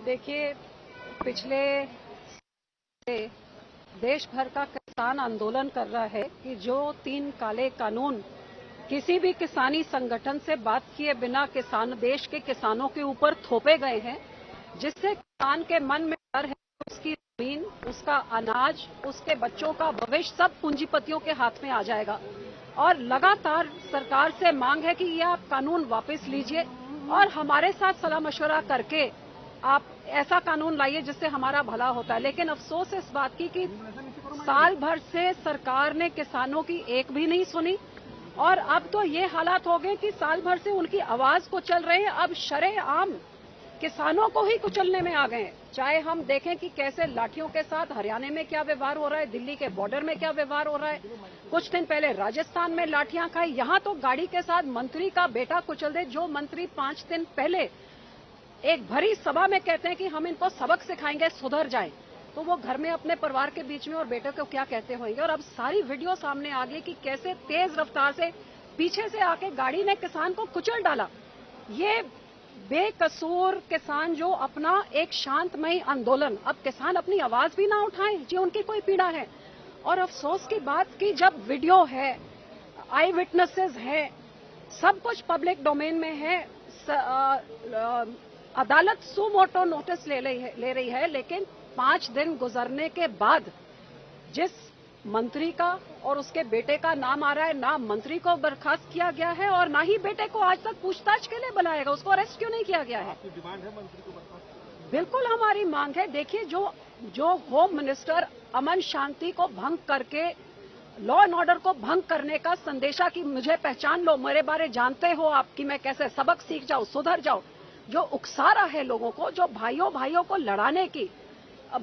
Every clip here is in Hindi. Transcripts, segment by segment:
देखिए, पिछले से देश भर का किसान आंदोलन कर रहा है कि जो 3 काले कानून किसी भी किसानी संगठन से बात किए बिना देश के किसानों के ऊपर थोपे गए हैं, जिससे किसान के मन में डर है उसकी जमीन, उसका अनाज, उसके बच्चों का भविष्य सब पूंजीपतियों के हाथ में आ जाएगा। और लगातार सरकार से मांग है कि ये आप कानून वापस लीजिए और हमारे साथ सलाह मशवरा करके आप ऐसा कानून लाइए जिससे हमारा भला होता है। लेकिन अफसोस इस बात की कि साल भर से सरकार ने किसानों की एक भी नहीं सुनी और अब तो ये हालात हो गए कि साल भर से उनकी आवाज को चल रहे हैं, अब शरेआम किसानों को ही कुचलने में आ गए हैं। चाहे हम देखें कि कैसे लाठियों के साथ हरियाणा में क्या व्यवहार हो रहा है, दिल्ली के बॉर्डर में क्या व्यवहार हो रहा है, कुछ दिन पहले राजस्थान में लाठियां खाई, यहाँ तो गाड़ी के साथ मंत्री का बेटा कुचल दे। जो मंत्री 5 दिन पहले एक भरी सभा में कहते हैं कि हम इनको सबक सिखाएंगे, सुधर जाएं, तो वो घर में अपने परिवार के बीच में और बेटे को क्या कहते होंगे। और अब सारी वीडियो सामने आ गई कि कैसे तेज रफ्तार से पीछे से आके गाड़ी ने किसान को कुचल डाला। ये बेकसूर किसान जो अपना एक शांतमय आंदोलन, अब किसान अपनी आवाज भी ना उठाएं जी, उनकी कोई पीड़ा है। और अफसोस की बात कि जब वीडियो है, आई विटनेसेस है, सब कुछ पब्लिक डोमेन में है, अदालत सू मोटो नोटिस ले रही है, लेकिन 5 दिन गुजरने के बाद जिस मंत्री का और उसके बेटे का नाम आ रहा है, ना मंत्री को बर्खास्त किया गया है और ना ही बेटे को आज तक पूछताछ के लिए बनाएगा, उसको अरेस्ट क्यों नहीं किया गया है? आपकी डिमांड है मंत्री को बर्खास्त? बिल्कुल हमारी मांग है। देखिए, जो होम मिनिस्टर अमन शांति को भंग करके लॉ एंड ऑर्डर को भंग करने का संदेशा कि मुझे पहचान लो, मेरे बारे जानते हो आप कि मैं कैसे, सबक सीख जाओ, सुधर जाओ, जो उकसा रहा है लोगों को, जो भाइयों को लड़ाने की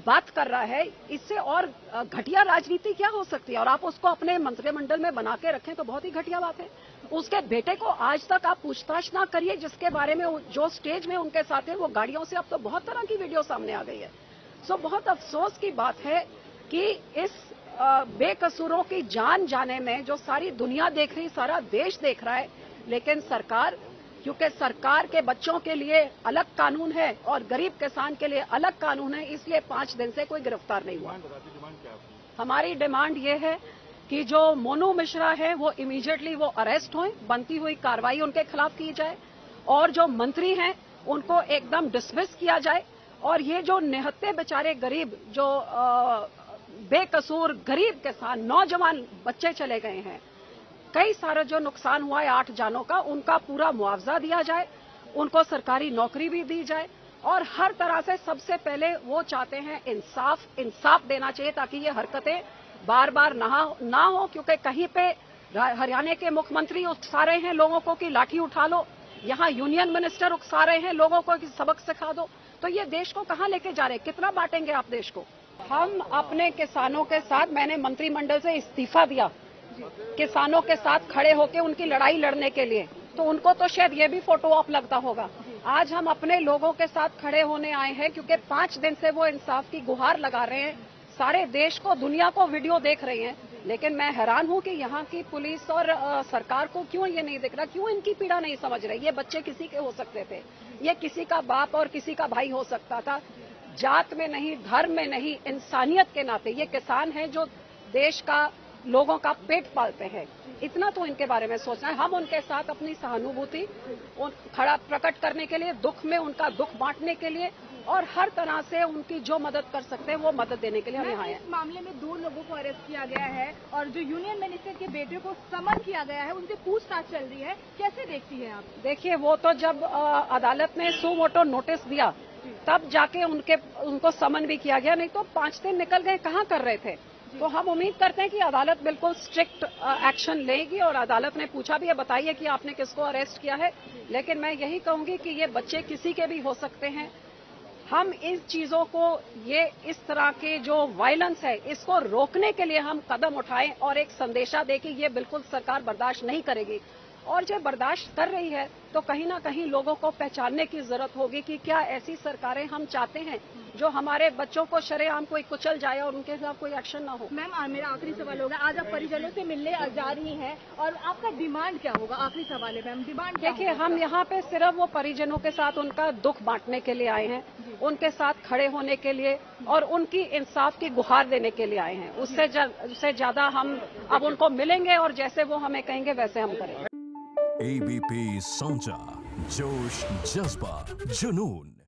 बात कर रहा है, इससे और घटिया राजनीति क्या हो सकती है? और आप उसको अपने मंत्रिमंडल में बना के रखें तो बहुत ही घटिया बात है। उसके बेटे को आज तक आप पूछताछ ना करिए, जिसके बारे में जो स्टेज में उनके साथ है वो गाड़ियों से, अब तो बहुत तरह की वीडियो सामने आ गई है। सो बहुत अफसोस की बात है कि इस बेकसूरों की जान जाने में जो सारी दुनिया देख रही, सारा देश देख रहा है, लेकिन सरकार, क्योंकि सरकार के बच्चों के लिए अलग कानून है और गरीब किसान के लिए अलग कानून है, इसलिए 5 दिन से कोई गिरफ्तार नहीं हुआ। हमारी डिमांड ये है कि जो मोनू मिश्रा है वो इमीडिएटली वो अरेस्ट हों, बनती हुई कार्रवाई उनके खिलाफ की जाए और जो मंत्री हैं उनको एकदम डिसमिस किया जाए। और ये जो निहत्थे बेचारे गरीब, जो बेकसूर गरीब किसान, नौजवान बच्चे चले गए हैं, कई सारा जो नुकसान हुआ है 8 जानों का, उनका पूरा मुआवजा दिया जाए, उनको सरकारी नौकरी भी दी जाए और हर तरह से सबसे पहले वो चाहते हैं इंसाफ देना चाहिए ताकि ये हरकतें बार बार ना हो, क्योंकि कहीं पे हरियाणा के मुख्यमंत्री उकसा रहे हैं लोगों को कि लाठी उठा लो, यहाँ यूनियन मिनिस्टर उकसा रहे हैं लोगों को कि सबक सिखा दो, तो ये देश को कहाँ लेके जा रहे हैं? कितना बांटेंगे आप देश को? हम अपने किसानों के साथ, मैंने मंत्रिमंडल से इस्तीफा दिया किसानों के साथ खड़े होकर उनकी लड़ाई लड़ने के लिए, तो उनको तो शायद ये भी फोटो ऑप लगता होगा। आज हम अपने लोगों के साथ खड़े होने आए हैं क्योंकि 5 दिन से वो इंसाफ की गुहार लगा रहे हैं, सारे देश को, दुनिया को वीडियो देख रही हैं। लेकिन मैं हैरान हूं कि यहाँ की पुलिस और सरकार को क्यों ये नहीं दिख रहा, क्यों इनकी पीड़ा नहीं समझ रही। ये बच्चे किसी के हो सकते थे, ये किसी का बाप और किसी का भाई हो सकता था, जात में नहीं, धर्म में नहीं, इंसानियत के नाते ये किसान है जो देश का, लोगों का पेट पालते हैं। इतना तो इनके बारे में सोचना है। हम उनके साथ अपनी सहानुभूति खड़ा प्रकट करने के लिए, दुख में उनका दुख बांटने के लिए और हर तरह से उनकी जो मदद कर सकते हैं वो मदद देने के लिए हम यहाँ हैं। इस मामले में 2 लोगों को अरेस्ट किया गया है और जो यूनियन मिनिस्टर के बेटे को समन किया गया है, उनसे पूछताछ चल रही है, कैसे देखती है आप? देखिए, वो तो जब अदालत ने सू मोटो नोटिस दिया तब जाके उनको समन भी किया गया, नहीं तो 5 दिन निकल गए, कहाँ कर रहे थे? तो हम उम्मीद करते हैं कि अदालत बिल्कुल स्ट्रिक्ट एक्शन लेगी और अदालत ने पूछा भी है, बताइए कि आपने किसको अरेस्ट किया है। लेकिन मैं यही कहूंगी कि ये बच्चे किसी के भी हो सकते हैं। हम इस चीजों को, ये इस तरह के जो वायलेंस है, इसको रोकने के लिए हम कदम उठाएं और एक संदेशा दें कि ये बिल्कुल सरकार बर्दाश्त नहीं करेगी। और जो बर्दाश्त कर रही है तो कहीं ना कहीं लोगों को पहचानने की जरूरत होगी कि क्या ऐसी सरकारें हम चाहते हैं जो हमारे बच्चों को शरेआम कोई कुचल जाए और उनके खिलाफ कोई एक्शन ना हो। मैम मेरा आखिरी सवाल होगा, आज आप परिजनों से मिलने जा रही हैं और आपका डिमांड क्या होगा? आखिरी सवाल है मैम, डिमांड क्या देखिए, होगा? हम यहाँ पे सिर्फ वो परिजनों के साथ उनका दुख बांटने के लिए आए हैं, उनके साथ खड़े होने के लिए और उनकी इंसाफ की गुहार देने के लिए आए हैं। उससे ज्यादा हम अब उनको मिलेंगे और जैसे वो हमें कहेंगे वैसे हम करेंगे। ABP Sonja, जोश, जज्बा, जुनून।